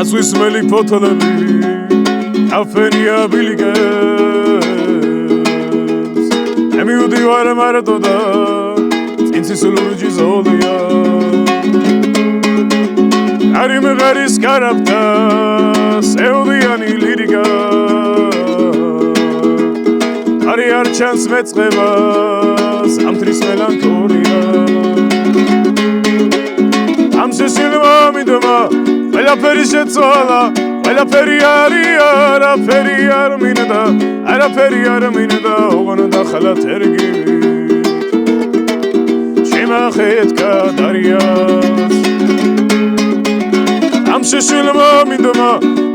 გასვისმელი ფოთოლები კაფენია ბილიკებს ემიუდივარ მარტო და წინცის ლურჯი ზოლია არი მეღარის კარაფთა სეუდიანი ლირიკა არი არ ჩანს მეწყებას ამთრის მელანქოლია ამ სესილმა მინდომა ყველაფერი შეცვალა ყველაფერი არაფერი არ მინდა არაფერი არ მინდა ოღონდ ახლა თერგივი შემახეთქა დარიას ამ სესილმა მინდომა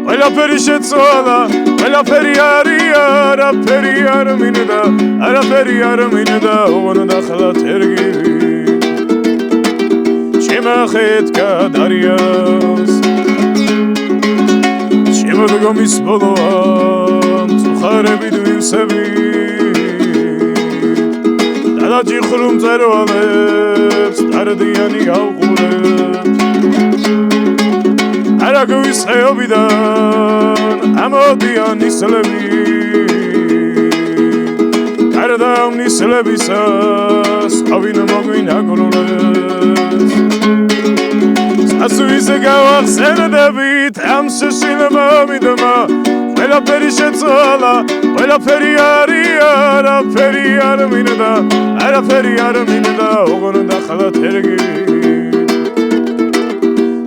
ყველაფერი შეცვალა ყველაფერი არაფერი არ მინდა არაფერი არ მინდა ოღონდ ახლა თერგივი შემახეთქა დარიას შემოდგომის ბოლოა მწუხარებით ვივსები დადაჭიხრუ მწერვალებს დარდიანი გავყურებთ არაგვის ხეობიდან ამოდიან ნისლები გარდა ამ ნისლებისას ყავინ მოგვინაგრულებს ასვისე გავახსენდებით ამ სესილმა მინდომა ყველაფერი შეცვალა ყველაფერი არაფერი არ მინდა არაფერი არ მინდა ოღონდ ახლა თერგივი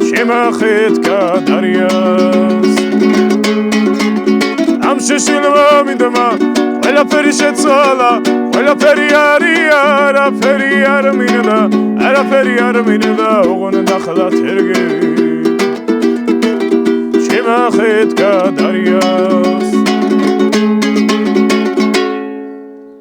შემახეთქა დარიას ამ სესილმა მინდომა ყველაფერი შეცვალა ყველაფერი არაფერი არ მინდა არაფერი არ მინდა ოღონდ ახლა თერგივი შემახეთქა დარიას